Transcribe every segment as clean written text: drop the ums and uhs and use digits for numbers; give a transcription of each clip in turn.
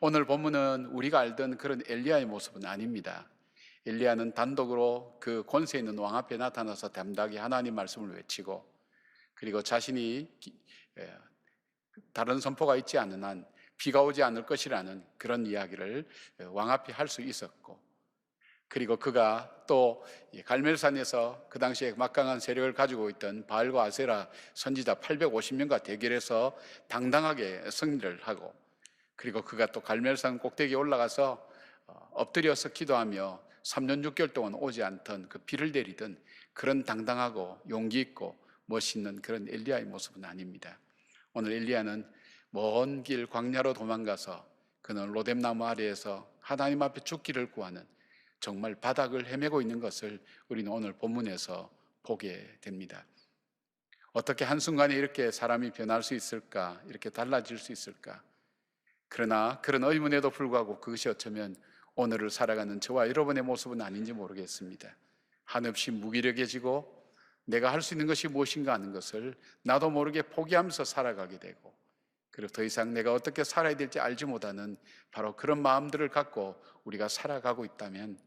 오늘 본문은 우리가 알던 그런 엘리야의 모습은 아닙니다. 엘리야는 단독으로 그 권세 있는 왕 앞에 나타나서 담대하게 하나님 말씀을 외치고, 그리고 자신이 예, 다른 선포가 있지 않는 한 비가 오지 않을 것이라는 그런 이야기를 왕 앞에 할 수 있었고, 그리고 그가 또 갈멜산에서 그 당시에 막강한 세력을 가지고 있던 바알과 아세라 선지자 850명과 대결해서 당당하게 승리를 하고, 그리고 그가 또 갈멜산 꼭대기에 올라가서 엎드려서 기도하며 3년 6개월 동안 오지 않던 그 비를 내리던 그런 당당하고 용기 있고 멋있는 그런 엘리야의 모습은 아닙니다. 오늘 엘리야는 먼 길 광야로 도망가서 그는 로뎀나무 아래에서 하나님 앞에 죽기를 구하는 정말 바닥을 헤매고 있는 것을 우리는 오늘 본문에서 보게 됩니다. 어떻게 한순간에 이렇게 사람이 변할 수 있을까? 이렇게 달라질 수 있을까? 그러나 그런 의문에도 불구하고 그것이 어쩌면 오늘을 살아가는 저와 여러분의 모습은 아닌지 모르겠습니다. 한없이 무기력해지고 내가 할 수 있는 것이 무엇인가 하는 것을 나도 모르게 포기하면서 살아가게 되고, 그리고 더 이상 내가 어떻게 살아야 될지 알지 못하는 바로 그런 마음들을 갖고 우리가 살아가고 있다면,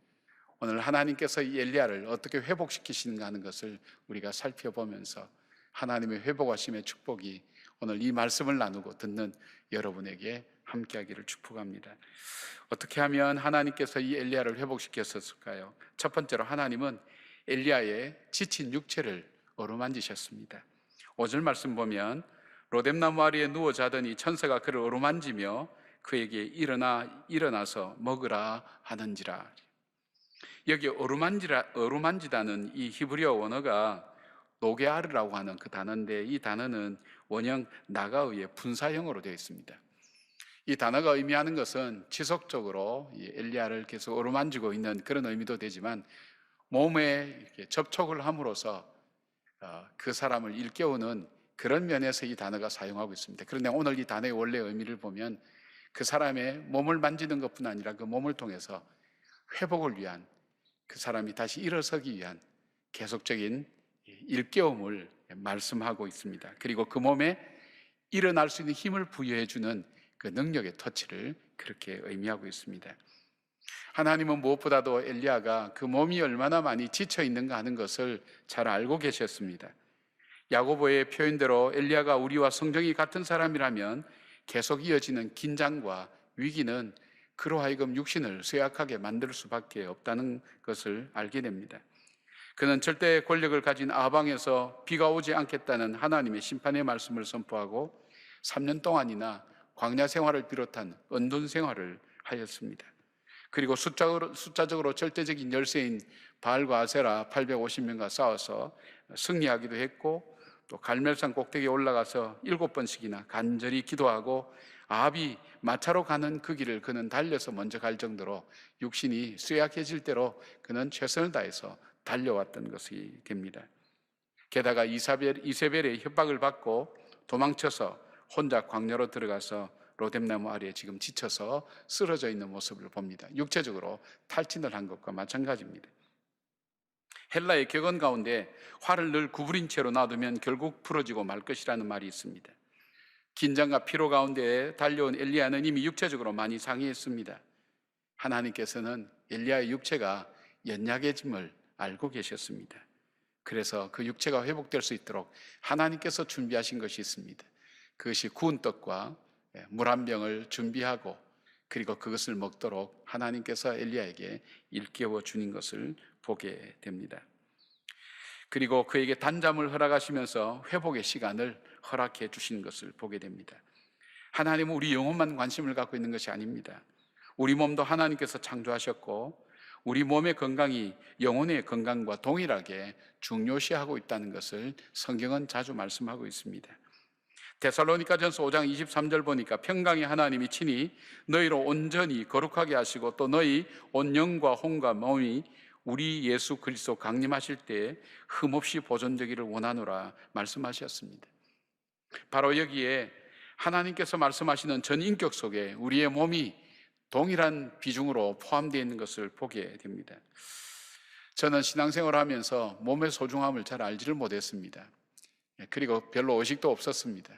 오늘 하나님께서 이 엘리야를 어떻게 회복시키시는가 하는 것을 우리가 살펴보면서 하나님의 회복하심의 축복이 오늘 이 말씀을 나누고 듣는 여러분에게 함께하기를 축복합니다. 어떻게 하면 하나님께서 이 엘리야를 회복시켰을까요? 첫 번째로 하나님은 엘리야의 지친 육체를 어루만지셨습니다. 5절 말씀 보면 로뎀나무 아래에 누워 자더니 천사가 그를 어루만지며 그에게 일어나서 먹으라 하는지라. 여기 어루만지다는 이 히브리어 원어가 노게아르라고 하는 그 단어인데, 이 단어는 원형 나가의 분사형으로 되어 있습니다. 이 단어가 의미하는 것은 지속적으로 엘리야를 계속 어루만지고 있는 그런 의미도 되지만, 몸에 이렇게 접촉을 함으로써 그 사람을 일깨우는 그런 면에서 이 단어가 사용하고 있습니다. 그런데 오늘 이 단어의 원래 의미를 보면 그 사람의 몸을 만지는 것뿐 아니라 그 몸을 통해서 회복을 위한, 그 사람이 다시 일어서기 위한 계속적인 일깨움을 말씀하고 있습니다. 그리고 그 몸에 일어날 수 있는 힘을 부여해 주는 그 능력의 터치를 그렇게 의미하고 있습니다. 하나님은 무엇보다도 엘리야가 그 몸이 얼마나 많이 지쳐 있는가 하는 것을 잘 알고 계셨습니다. 야고보의 표현대로 엘리야가 우리와 성정이 같은 사람이라면 계속 이어지는 긴장과 위기는 그로 하여금 육신을 쇠약하게 만들 수밖에 없다는 것을 알게 됩니다. 그는 절대 권력을 가진 아방에서 비가 오지 않겠다는 하나님의 심판의 말씀을 선포하고 3년 동안이나 광야 생활을 비롯한 은둔 생활을 하였습니다. 그리고 숫자적으로 절대적인 열세인 바알과 아세라 850명과 싸워서 승리하기도 했고, 또 갈멜산 꼭대기에 올라가서 7번씩이나 간절히 기도하고 아합이 마차로 가는 그 길을 그는 달려서 먼저 갈 정도로 육신이 쇠약해질 대로 그는 최선을 다해서 달려왔던 것이 됩니다. 게다가 이세벨의 협박을 받고 도망쳐서 혼자 광야로 들어가서 로뎀나무 아래에 지금 지쳐서 쓰러져 있는 모습을 봅니다. 육체적으로 탈진을 한 것과 마찬가지입니다. 헬라의 격언 가운데 활을 늘 구부린 채로 놔두면 결국 부러지고 말 것이라는 말이 있습니다. 긴장과 피로 가운데 달려온 엘리야는 이미 육체적으로 많이 상해했습니다. 하나님께서는 엘리야의 육체가 연약해짐을 알고 계셨습니다. 그래서 그 육체가 회복될 수 있도록 하나님께서 준비하신 것이 있습니다. 그것이 구운 떡과 물 한 병을 준비하고, 그리고 그것을 먹도록 하나님께서 엘리야에게 일깨워 주는 것을 보게 됩니다. 그리고 그에게 단잠을 허락하시면서 회복의 시간을 허락해 주시는 것을 보게 됩니다. 하나님은 우리 영혼만 관심을 갖고 있는 것이 아닙니다. 우리 몸도 하나님께서 창조하셨고 우리 몸의 건강이 영혼의 건강과 동일하게 중요시하고 있다는 것을 성경은 자주 말씀하고 있습니다. 데살로니가전서 5장 23절 보니까 평강의 하나님이 친히 너희로 온전히 거룩하게 하시고 또 너희 온 영과 혼과 몸이 우리 예수 그리스도 강림하실 때에 흠없이 보존되기를 원하노라 말씀하셨습니다. 바로 여기에 하나님께서 말씀하시는 전 인격 속에 우리의 몸이 동일한 비중으로 포함되어 있는 것을 보게 됩니다. 저는 신앙생활을 하면서 몸의 소중함을 잘 알지를 못했습니다. 그리고 별로 의식도 없었습니다.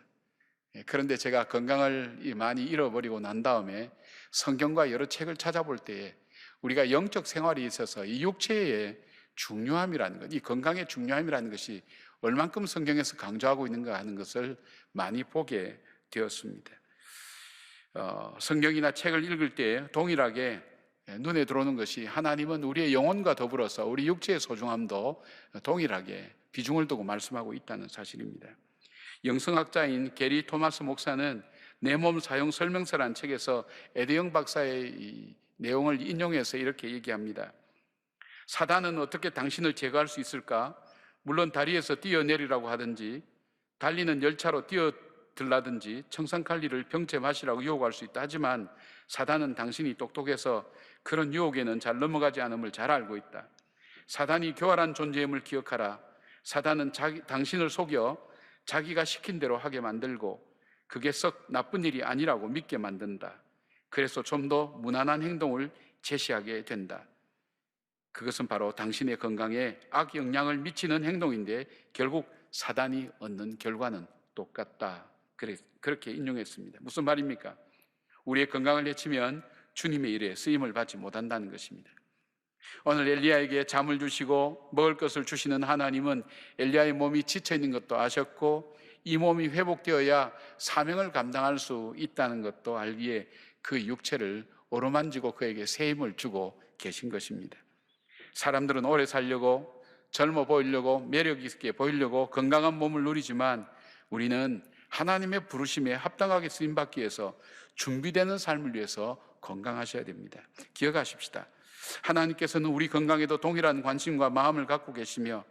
그런데 제가 건강을 많이 잃어버리고 난 다음에 성경과 여러 책을 찾아볼 때에 우리가 영적 생활에 있어서 이 육체의 중요함이라는 것, 이 건강의 중요함이라는 것이 얼만큼 성경에서 강조하고 있는가 하는 것을 많이 보게 되었습니다. 성경이나 책을 읽을 때 동일하게 눈에 들어오는 것이 하나님은 우리의 영혼과 더불어서 우리 육체의 소중함도 동일하게 비중을 두고 말씀하고 있다는 사실입니다. 영성학자인 게리 토마스 목사는 내 몸 사용 설명서라는 책에서 에드영 박사의 이 내용을 인용해서 이렇게 얘기합니다. 사단은 어떻게 당신을 제거할 수 있을까? 물론 다리에서 뛰어내리라고 하든지 달리는 열차로 뛰어들라든지 청산칼리를 병째 마시라고 유혹할 수 있다. 하지만 사단은 당신이 똑똑해서 그런 유혹에는 잘 넘어가지 않음을 잘 알고 있다. 사단이 교활한 존재임을 기억하라. 사단은 당신을 속여 자기가 시킨 대로 하게 만들고 그게 썩 나쁜 일이 아니라고 믿게 만든다. 그래서 좀 더 무난한 행동을 제시하게 된다. 그것은 바로 당신의 건강에 악영향을 미치는 행동인데 결국 사단이 얻는 결과는 똑같다. 그렇게 인용했습니다. 무슨 말입니까? 우리의 건강을 해치면 주님의 일에 쓰임을 받지 못한다는 것입니다. 오늘 엘리야에게 잠을 주시고 먹을 것을 주시는 하나님은 엘리야의 몸이 지쳐 있는 것도 아셨고 이 몸이 회복되어야 사명을 감당할 수 있다는 것도 알기에 그 육체를 어루만지고 그에게 새 힘을 주고 계신 것입니다. 사람들은 오래 살려고 젊어 보이려고 매력 있게 보이려고 건강한 몸을 누리지만 우리는 하나님의 부르심에 합당하게 쓰임받기 위해서 준비되는 삶을 위해서 건강하셔야 됩니다. 기억하십시다. 하나님께서는 우리 건강에도 동일한 관심과 마음을 갖고 계시며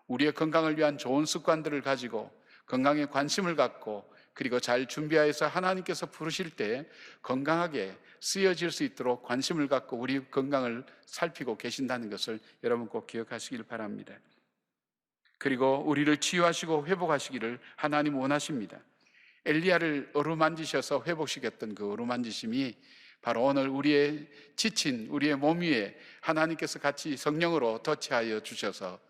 우리의 건강을 위한 좋은 습관들을 가지고 건강에 관심을 갖고 그리고 잘 준비하여서 하나님께서 부르실 때 건강하게 쓰여질 수 있도록 관심을 갖고 우리 건강을 살피고 계신다는 것을 여러분 꼭 기억하시길 바랍니다. 그리고 우리를 치유하시고 회복하시기를 하나님 원하십니다. 엘리야를 어루만지셔서 회복시켰던 그 어루만지심이 바로 오늘 우리의 지친 우리의 몸 위에 하나님께서 같이 성령으로 터치하여 주셔서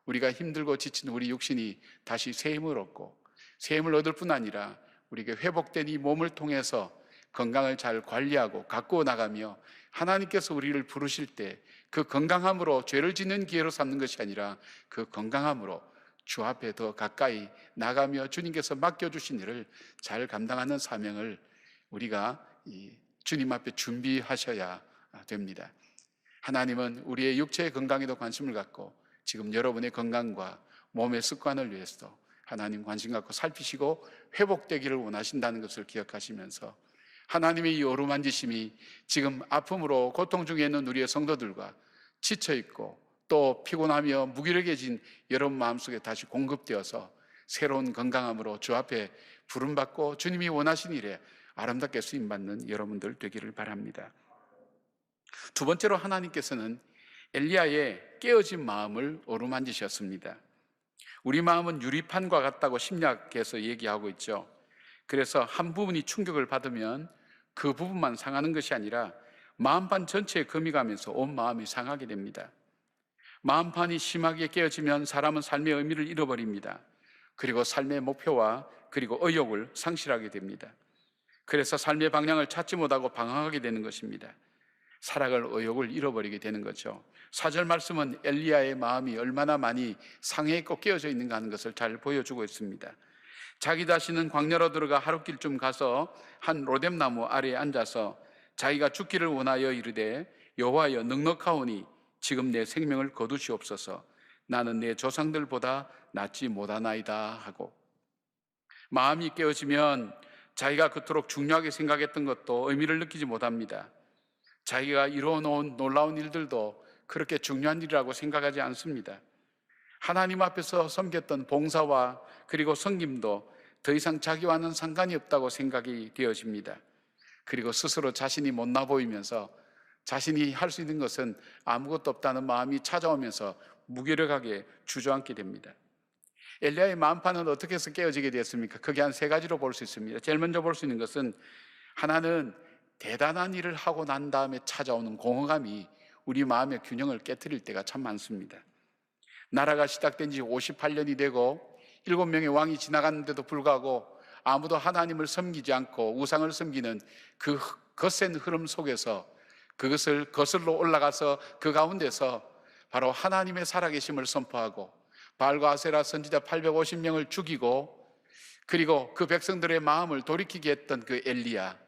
우리가 힘들고 지친 우리 육신이 다시 새 힘을 얻고 새 힘을 얻을 뿐 아니라 우리에게 회복된 이 몸을 통해서 건강을 잘 관리하고 가꾸어 나가며 하나님께서 우리를 부르실 때 그 건강함으로 죄를 짓는 기회로 삼는 것이 아니라 그 건강함으로 주 앞에 더 가까이 나가며 주님께서 맡겨주신 일을 잘 감당하는 사명을 우리가 주님 앞에 준비하셔야 됩니다. 하나님은 우리의 육체의 건강에도 관심을 갖고 지금 여러분의 건강과 몸의 습관을 위해서 하나님 관심 갖고 살피시고 회복되기를 원하신다는 것을 기억하시면서 하나님의 이 어루만지심이 지금 아픔으로 고통 중에 있는 우리의 성도들과 지쳐있고 또 피곤하며 무기력해진 여러분 마음속에 다시 공급되어서 새로운 건강함으로 주 앞에 부름받고 주님이 원하신 일에 아름답게 쓰임받는 여러분들 되기를 바랍니다. 두 번째로 하나님께서는 엘리야의 깨어진 마음을 어루만지셨습니다. 우리 마음은 유리판과 같다고 심리학에서 얘기하고 있죠. 그래서 한 부분이 충격을 받으면 그 부분만 상하는 것이 아니라 마음판 전체에 금이 가면서 온 마음이 상하게 됩니다. 마음판이 심하게 깨어지면 사람은 삶의 의미를 잃어버립니다. 그리고 삶의 목표와 그리고 의욕을 상실하게 됩니다. 그래서 삶의 방향을 찾지 못하고 방황하게 되는 것입니다. 살아갈 의욕을 잃어버리게 되는 거죠. 4절 말씀은 엘리야의 마음이 얼마나 많이 상해 있고 깨어져 있는가 하는 것을 잘 보여주고 있습니다. 자기 자신은 광야로 들어가 하룻길쯤 가서 한 로뎀나무 아래에 앉아서 자기가 죽기를 원하여 이르되 여호와여 넉넉하오니 지금 내 생명을 거두시옵소서. 나는 내 조상들보다 낫지 못하나이다 하고, 마음이 깨어지면 자기가 그토록 중요하게 생각했던 것도 의미를 느끼지 못합니다. 자기가 이루어놓은 놀라운 일들도 그렇게 중요한 일이라고 생각하지 않습니다. 하나님 앞에서 섬겼던 봉사와 그리고 섬김도 더 이상 자기와는 상관이 없다고 생각이 되어집니다. 그리고 스스로 자신이 못나 보이면서 자신이 할 수 있는 것은 아무것도 없다는 마음이 찾아오면서 무기력하게 주저앉게 됩니다. 엘리야의 마음판은 어떻게 해서 깨어지게 되었습니까? 크게 한 세 가지로 볼 수 있습니다. 제일 먼저 볼 수 있는 것은 하나는 대단한 일을 하고 난 다음에 찾아오는 공허감이 우리 마음의 균형을 깨트릴 때가 참 많습니다. 나라가 시작된 지 58년이 되고 7명의 왕이 지나갔는데도 불구하고 아무도 하나님을 섬기지 않고 우상을 섬기는 그 거센 흐름 속에서 그것을 거슬러 올라가서 그 가운데서 바로 하나님의 살아계심을 선포하고 바알과 아세라 선지자 850명을 죽이고 그리고 그 백성들의 마음을 돌이키게 했던 그 엘리야,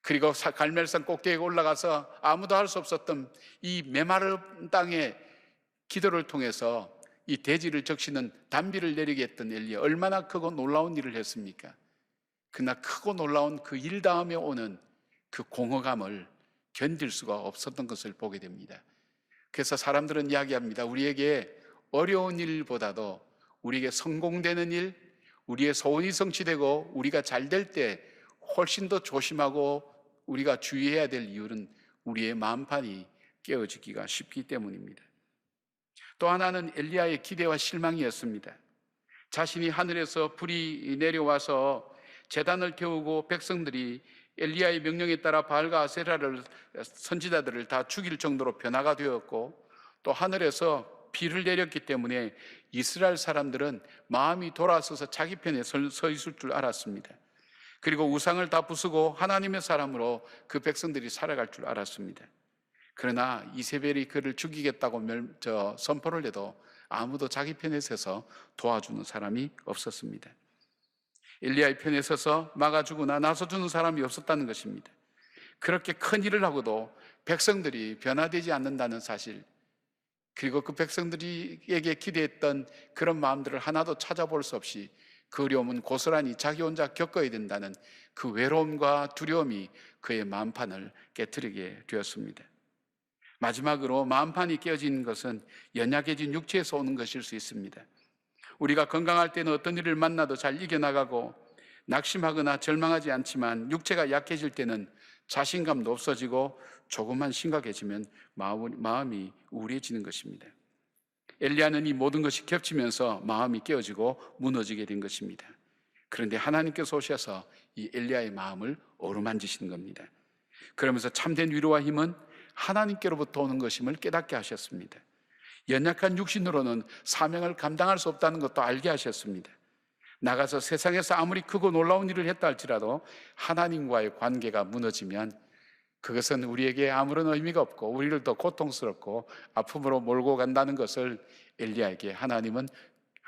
그리고 갈멜산 꼭대기에 올라가서 아무도 할 수 없었던 이 메마른 땅에 기도를 통해서 이 대지를 적시는 단비를 내리게 했던 엘리야, 얼마나 크고 놀라운 일을 했습니까? 그러나 크고 놀라운 그 일 다음에 오는 그 공허감을 견딜 수가 없었던 것을 보게 됩니다. 그래서 사람들은 이야기합니다. 우리에게 어려운 일보다도 우리에게 성공되는 일, 우리의 소원이 성취되고 우리가 잘 될 때 훨씬 더 조심하고 우리가 주의해야 될 이유는 우리의 마음판이 깨어지기가 쉽기 때문입니다. 또 하나는 엘리야의 기대와 실망이었습니다. 자신이 하늘에서 불이 내려와서 제단을 태우고 백성들이 엘리야의 명령에 따라 바알과 아세라를 선지자들을 다 죽일 정도로 변화가 되었고 또 하늘에서 비를 내렸기 때문에 이스라엘 사람들은 마음이 돌아서서 자기 편에 서 있을 줄 알았습니다. 그리고 우상을 다 부수고 하나님의 사람으로 그 백성들이 살아갈 줄 알았습니다. 그러나 이세벨이 그를 죽이겠다고 선포를 해도 아무도 자기 편에 서서 도와주는 사람이 없었습니다. 엘리야의 편에 서서 막아주거나 나서주는 사람이 없었다는 것입니다. 그렇게 큰 일을 하고도 백성들이 변화되지 않는다는 사실, 그리고 그 백성들에게 기대했던 그런 마음들을 하나도 찾아볼 수 없이 그 어려움은 고스란히 자기 혼자 겪어야 된다는 그 외로움과 두려움이 그의 마음판을 깨트리게 되었습니다. 마지막으로 마음판이 깨어진 것은 연약해진 육체에서 오는 것일 수 있습니다. 우리가 건강할 때는 어떤 일을 만나도 잘 이겨나가고 낙심하거나 절망하지 않지만 육체가 약해질 때는 자신감도 없어지고 조금만 심각해지면 마음이 우울해지는 것입니다. 엘리야는 이 모든 것이 겹치면서 마음이 깨어지고 무너지게 된 것입니다. 그런데 하나님께서 오셔서 이 엘리야의 마음을 어루만지시는 겁니다. 그러면서 참된 위로와 힘은 하나님께로부터 오는 것임을 깨닫게 하셨습니다. 연약한 육신으로는 사명을 감당할 수 없다는 것도 알게 하셨습니다. 나가서 세상에서 아무리 크고 놀라운 일을 했다 할지라도 하나님과의 관계가 무너지면 그것은 우리에게 아무런 의미가 없고 우리를 더 고통스럽고 아픔으로 몰고 간다는 것을 엘리야에게 하나님은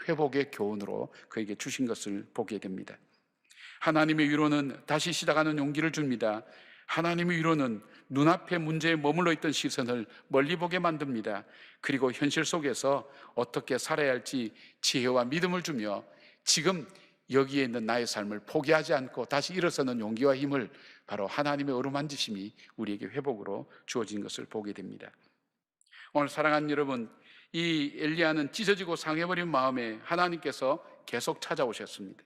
회복의 교훈으로 그에게 주신 것을 보게 됩니다. 하나님의 위로는 다시 시작하는 용기를 줍니다. 하나님의 위로는 눈앞의 문제에 머물러 있던 시선을 멀리 보게 만듭니다. 그리고 현실 속에서 어떻게 살아야 할지 지혜와 믿음을 주며 지금 여기에 있는 나의 삶을 포기하지 않고 다시 일어서는 용기와 힘을 바로 하나님의 어루만지심이 우리에게 회복으로 주어진 것을 보게 됩니다. 오늘 사랑하는 여러분, 이 엘리야는 찢어지고 상해버린 마음에 하나님께서 계속 찾아오셨습니다.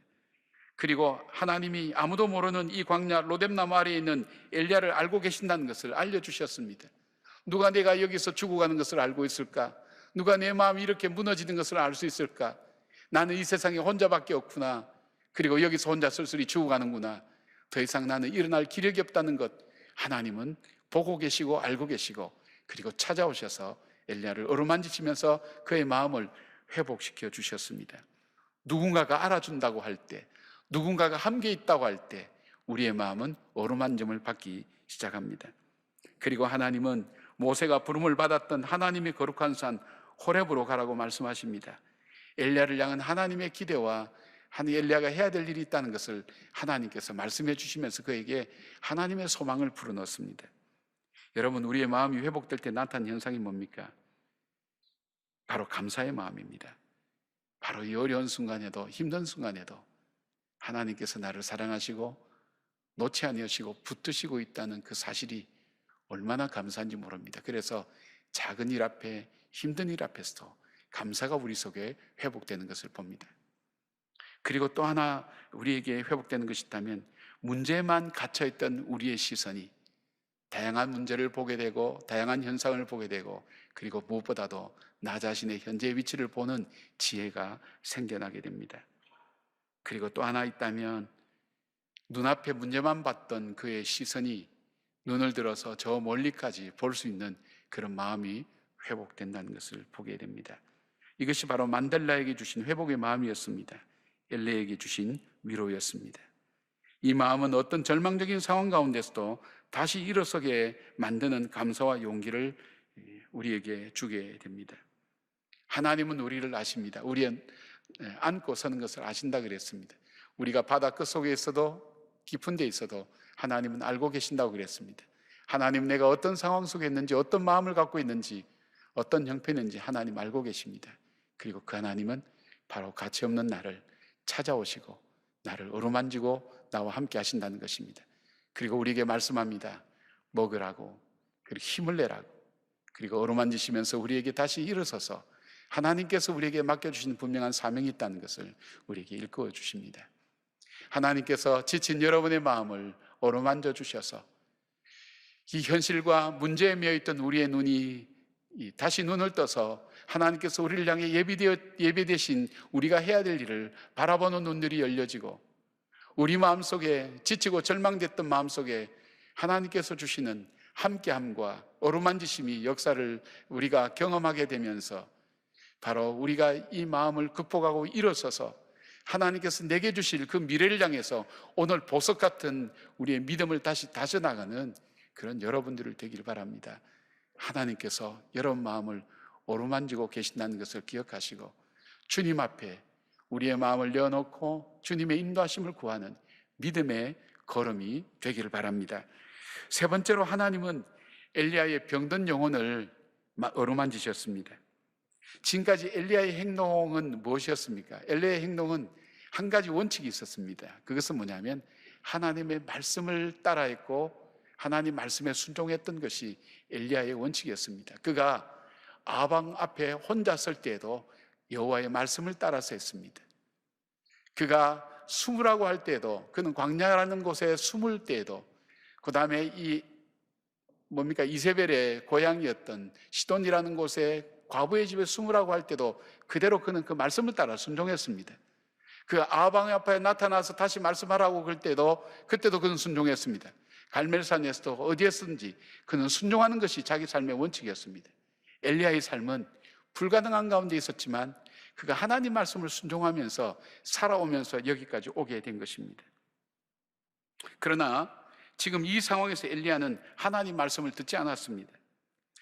그리고 하나님이 아무도 모르는 이 광야 로뎀나무 아래에 있는 엘리야를 알고 계신다는 것을 알려주셨습니다. 누가 내가 여기서 죽어가는 것을 알고 있을까? 누가 내 마음이 이렇게 무너지는 것을 알 수 있을까? 나는 이 세상에 혼자밖에 없구나. 그리고 여기서 혼자 쓸쓸히 죽어가는구나. 더 이상 나는 일어날 기력이 없다는 것, 하나님은 보고 계시고 알고 계시고 그리고 찾아오셔서 엘리야를 어루만지시면서 그의 마음을 회복시켜 주셨습니다. 누군가가 알아준다고 할 때, 누군가가 함께 있다고 할 때 우리의 마음은 어루만짐을 받기 시작합니다. 그리고 하나님은 모세가 부름을 받았던 하나님의 거룩한 산 호렙으로 가라고 말씀하십니다. 엘리야를 향한 하나님의 기대와 엘리야가 해야 될 일이 있다는 것을 하나님께서 말씀해 주시면서 그에게 하나님의 소망을 불어넣습니다. 여러분, 우리의 마음이 회복될 때 나타나는 현상이 뭡니까? 바로 감사의 마음입니다. 바로 이 어려운 순간에도 힘든 순간에도 하나님께서 나를 사랑하시고 놓지 아니하시고 붙드시고 있다는 그 사실이 얼마나 감사한지 모릅니다. 그래서 작은 일 앞에 힘든 일 앞에서도 감사가 우리 속에 회복되는 것을 봅니다. 그리고 또 하나 우리에게 회복되는 것이 있다면 문제만 갇혀있던 우리의 시선이 다양한 문제를 보게 되고 다양한 현상을 보게 되고 그리고 무엇보다도 나 자신의 현재의 위치를 보는 지혜가 생겨나게 됩니다. 그리고 또 하나 있다면 눈앞에 문제만 봤던 그의 시선이 눈을 들어서 저 멀리까지 볼 수 있는 그런 마음이 회복된다는 것을 보게 됩니다. 이것이 바로 만델라에게 주신 회복의 마음이었습니다. 엘리야에게 주신 위로였습니다. 이 마음은 어떤 절망적인 상황 가운데서도 다시 일어서게 만드는 감사와 용기를 우리에게 주게 됩니다. 하나님은 우리를 아십니다. 우리는 안고 서는 것을 아신다 그랬습니다. 우리가 바다 끝속에 있어도 깊은 데 있어도 하나님은 알고 계신다고 그랬습니다. 하나님, 내가 어떤 상황 속에 있는지, 어떤 마음을 갖고 있는지, 어떤 형편인지 하나님 알고 계십니다. 그리고 그 하나님은 바로 가치없는 나를 찾아오시고 나를 어루만지고 나와 함께 하신다는 것입니다. 그리고 우리에게 말씀합니다. 먹으라고, 그리고 힘을 내라고, 그리고 어루만지시면서 우리에게 다시 일어서서 하나님께서 우리에게 맡겨주신 분명한 사명이 있다는 것을 우리에게 일깨워 주십니다. 하나님께서 지친 여러분의 마음을 어루만져 주셔서 이 현실과 문제에 매여있던 우리의 눈이 다시 눈을 떠서 하나님께서 우리를 향해 예비되신 우리가 해야 될 일을 바라보는 눈들이 열려지고, 우리 마음속에 지치고 절망됐던 마음속에 하나님께서 주시는 함께함과 어루만지심이 역사를 우리가 경험하게 되면서 바로 우리가 이 마음을 극복하고 일어서서 하나님께서 내게 주실 그 미래를 향해서 오늘 보석 같은 우리의 믿음을 다시 다져나가는 그런 여러분들을 되길 바랍니다. 하나님께서 여러분 마음을 어루만지고 계신다는 것을 기억하시고 주님 앞에 우리의 마음을 내어놓고 주님의 인도하심을 구하는 믿음의 걸음이 되기를 바랍니다. 세 번째로, 하나님은 엘리야의 병든 영혼을 어루만지셨습니다. 지금까지 엘리야의 행동은 무엇이었습니까? 엘리야의 행동은 한 가지 원칙이 있었습니다. 그것은 뭐냐면 하나님의 말씀을 따라했고 하나님 말씀에 순종했던 것이 엘리야의 원칙이었습니다. 그가 아방 앞에 혼자 설 때에도 여호와의 말씀을 따라서 했습니다. 그가 숨으라고 할 때에도, 그는 광야라는 곳에 숨을 때에도, 그 다음에 이세벨의 고향이었던 시돈이라는 곳에 과부의 집에 숨으라고 할 때도 그대로 그는 그 말씀을 따라 순종했습니다. 그 아방 앞에 나타나서 다시 말씀하라고 그럴 때도 그때도 그는 순종했습니다. 갈멜산에서도 어디에서든지 그는 순종하는 것이 자기 삶의 원칙이었습니다. 엘리야의 삶은 불가능한 가운데 있었지만 그가 하나님 말씀을 순종하면서 살아오면서 여기까지 오게 된 것입니다. 그러나 지금 이 상황에서 엘리야는 하나님 말씀을 듣지 않았습니다.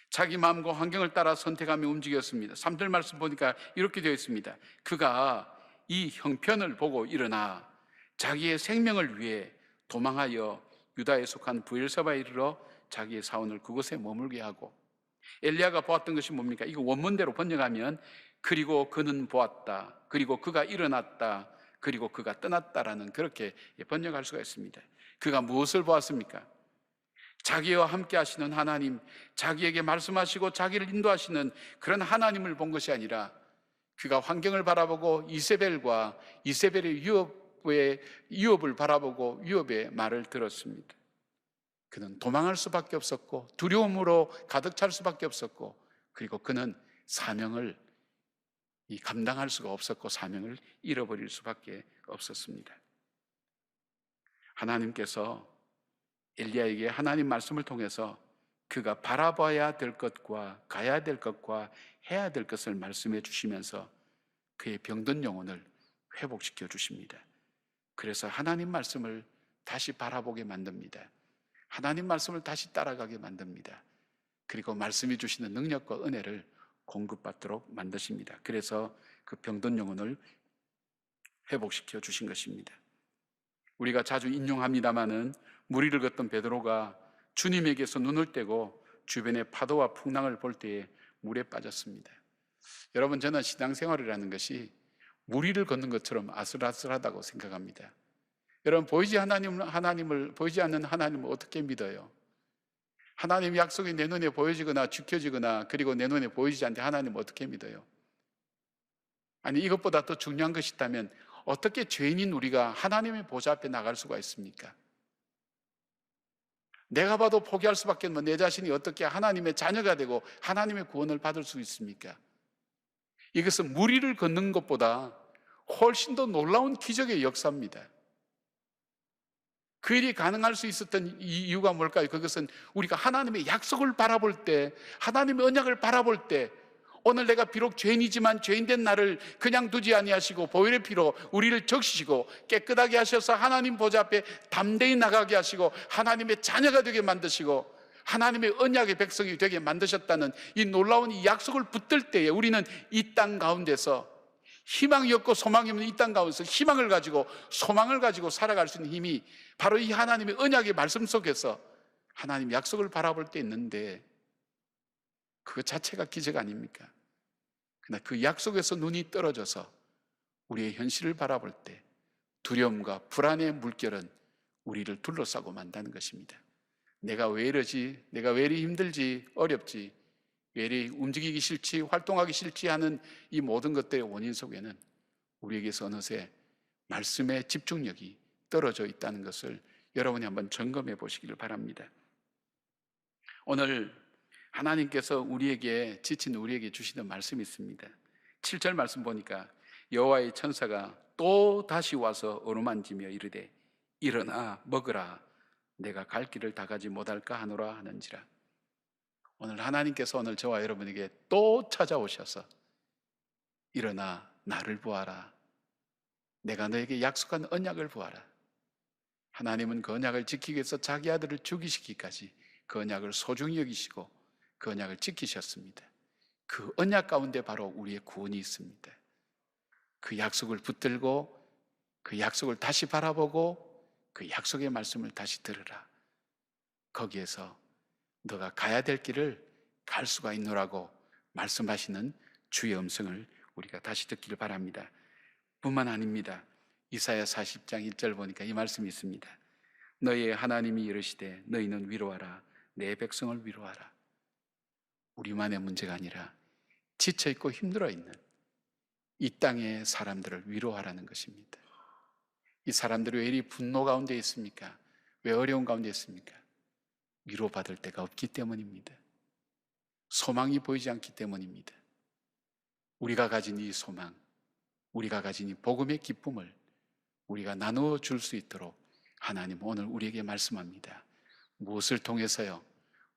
자기 마음과 환경을 따라 선택하며 움직였습니다. 3절 말씀 보니까 이렇게 되어 있습니다. 그가 이 형편을 보고 일어나 자기의 생명을 위해 도망하여 유다에 속한 브엘세바에 이르러 자기의 사원을 그곳에 머물게 하고, 엘리야가 보았던 것이 뭡니까? 이거 원문대로 번역하면 그리고 그는 보았다, 그리고 그가 일어났다, 그리고 그가 떠났다라는 그렇게 번역할 수가 있습니다. 그가 무엇을 보았습니까? 자기와 함께 하시는 하나님, 자기에게 말씀하시고 자기를 인도하시는 그런 하나님을 본 것이 아니라 그가 환경을 바라보고 이세벨의 유업을 바라보고 유업의 말을 들었습니다. 그는 도망할 수밖에 없었고 두려움으로 가득 찰 수밖에 없었고, 그리고 그는 사명을 감당할 수가 없었고 사명을 잃어버릴 수밖에 없었습니다. 하나님께서 엘리야에게 하나님 말씀을 통해서 그가 바라봐야 될 것과 가야 될 것과 해야 될 것을 말씀해 주시면서 그의 병든 영혼을 회복시켜 주십니다. 그래서 하나님 말씀을 다시 바라보게 만듭니다. 하나님 말씀을 다시 따라가게 만듭니다. 그리고 말씀해 주시는 능력과 은혜를 공급받도록 만드십니다. 그래서 그 병든 영혼을 회복시켜 주신 것입니다. 우리가 자주 인용합니다마는 무리를 걷던 베드로가 주님에게서 눈을 떼고 주변의 파도와 풍랑을 볼 때에 물에 빠졌습니다. 여러분, 저는 신앙생활이라는 것이 무리를 걷는 것처럼 아슬아슬하다고 생각합니다. 여러분, 보이지 않는 하나님을 어떻게 믿어요? 하나님 약속이 내 눈에 보여지거나 지켜지거나 그리고 내 눈에 보이지 않는데 하나님을 어떻게 믿어요? 아니, 이것보다 더 중요한 것이 있다면 어떻게 죄인인 우리가 하나님의 보좌 앞에 나갈 수가 있습니까? 내가 봐도 포기할 수밖에 없는 내 자신이 어떻게 하나님의 자녀가 되고 하나님의 구원을 받을 수 있습니까? 이것은 무리를 걷는 것보다 훨씬 더 놀라운 기적의 역사입니다. 그 일이 가능할 수 있었던 이유가 뭘까요? 그것은 우리가 하나님의 약속을 바라볼 때, 하나님의 언약을 바라볼 때 오늘 내가 비록 죄인이지만 죄인된 나를 그냥 두지 아니하시고 보혈의 피로 우리를 적시시고 깨끗하게 하셔서 하나님 보좌 앞에 담대히 나가게 하시고 하나님의 자녀가 되게 만드시고 하나님의 언약의 백성이 되게 만드셨다는 이 놀라운 이 약속을 붙들 때에 우리는 이 땅 가운데서 희망이 없고 소망이 없는 이 땅 가운데서 희망을 가지고 소망을 가지고 살아갈 수 있는 힘이 바로 이 하나님의 언약의 말씀 속에서 하나님 약속을 바라볼 때 있는데, 그것 자체가 기적 아닙니까? 그러나 그 약속에서 눈이 떨어져서 우리의 현실을 바라볼 때 두려움과 불안의 물결은 우리를 둘러싸고 만다는 것입니다. 내가 왜 이러지? 내가 왜 이리 힘들지? 어렵지? 왜 이리 움직이기 싫지? 활동하기 싫지? 하는 이 모든 것들의 원인 속에는 우리에게서 어느새 말씀의 집중력이 떨어져 있다는 것을 여러분이 한번 점검해 보시기를 바랍니다. 오늘 하나님께서 우리에게, 지친 우리에게 주시는 말씀이 있습니다. 7절 말씀 보니까 여호와의 천사가 또 다시 와서 어루만지며 이르되 일어나 먹으라, 내가 갈 길을 다 가지 못할까 하노라 하는지라. 오늘 하나님께서 오늘 저와 여러분에게 또 찾아오셔서 일어나 나를 보아라, 내가 너에게 약속한 언약을 보아라. 하나님은 그 언약을 지키기 위해서 자기 아들을 죽이시기까지 그 언약을 소중히 여기시고 그 언약을 지키셨습니다. 그 언약 가운데 바로 우리의 구원이 있습니다. 그 약속을 붙들고 그 약속을 다시 바라보고 그 약속의 말씀을 다시 들으라. 거기에서 너가 가야 될 길을 갈 수가 있노라고 말씀하시는 주의 음성을 우리가 다시 듣기를 바랍니다. 뿐만 아닙니다. 이사야 40장 1절 보니까 이 말씀이 있습니다. 너희의 하나님이 이르시되 너희는 위로하라, 내 백성을 위로하라. 우리만의 문제가 아니라 지쳐있고 힘들어있는 이 땅의 사람들을 위로하라는 것입니다. 이 사람들이 왜 이리 분노 가운데 있습니까? 왜 어려운 가운데 있습니까? 위로받을 데가 없기 때문입니다. 소망이 보이지 않기 때문입니다. 우리가 가진 이 소망, 우리가 가진 이 복음의 기쁨을 우리가 나누어 줄 수 있도록 하나님 오늘 우리에게 말씀합니다. 무엇을 통해서요?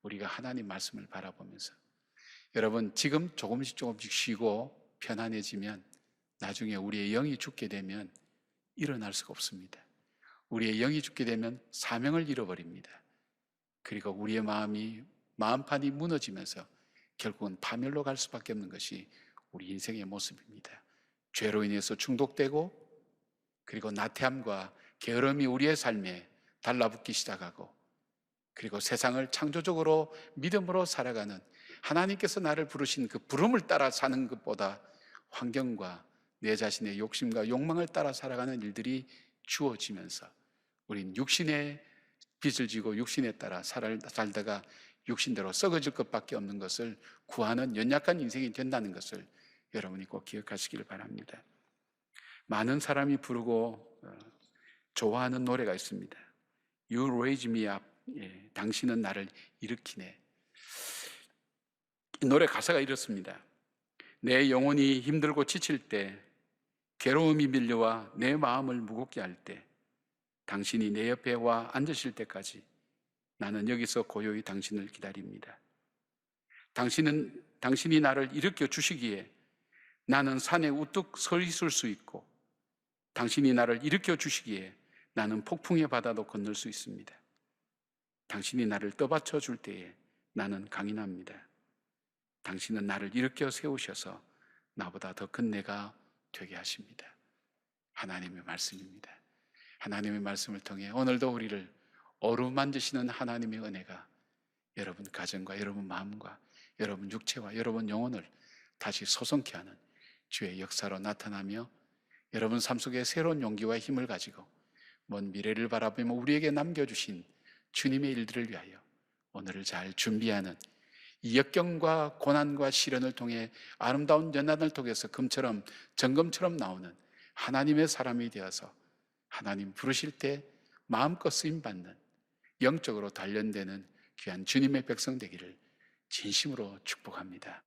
우리가 하나님 말씀을 바라보면서. 여러분, 지금 조금씩 쉬고 편안해지면 나중에 우리의 영이 죽게 되면 일어날 수가 없습니다. 우리의 영이 죽게 되면 사명을 잃어버립니다. 그리고 우리의 마음판이 무너지면서 결국은 파멸로 갈 수밖에 없는 것이 우리 인생의 모습입니다. 죄로 인해서 중독되고, 그리고 나태함과 게으름이 우리의 삶에 달라붙기 시작하고, 그리고 세상을 창조적으로 믿음으로 살아가는 하나님께서 나를 부르신 그 부름을 따라 사는 것보다 환경과 내 자신의 욕심과 욕망을 따라 살아가는 일들이 주어지면서 우린 육신의 빚을 지고 육신에 따라 살다가 육신대로 썩어질 것밖에 없는 것을 구하는 연약한 인생이 된다는 것을 여러분이 꼭 기억하시길 바랍니다. 많은 사람이 부르고 좋아하는 노래가 있습니다. You raise me up. 예, 당신은 나를 일으키네. 이 노래 가사가 이렇습니다. 내 영혼이 힘들고 지칠 때, 괴로움이 밀려와 내 마음을 무겁게 할 때, 당신이 내 옆에 와 앉으실 때까지 나는 여기서 고요히 당신을 기다립니다. 당신이 나를 일으켜 주시기에 나는 산에 우뚝 서 있을 수 있고, 당신이 나를 일으켜 주시기에 나는 폭풍의 바다도 건널 수 있습니다. 당신이 나를 떠받쳐 줄 때에 나는 강인합니다. 당신은 나를 일으켜 세우셔서 나보다 더 큰 내가 되게 하십니다. 하나님의 말씀입니다. 하나님의 말씀을 통해 오늘도 우리를 어루만지시는 하나님의 은혜가 여러분 가정과 여러분 마음과 여러분 육체와 여러분 영혼을 다시 소성케 하는 주의 역사로 나타나며 여러분 삶 속에 새로운 용기와 힘을 가지고 먼 미래를 바라보며 우리에게 남겨주신 주님의 일들을 위하여 오늘을 잘 준비하는 이 역경과 고난과 시련을 통해 아름다운 연단을 통해서 금처럼 정금처럼 나오는 하나님의 사람이 되어서 하나님 부르실 때 마음껏 쓰임받는 영적으로 단련되는 귀한 주님의 백성 되기를 진심으로 축복합니다.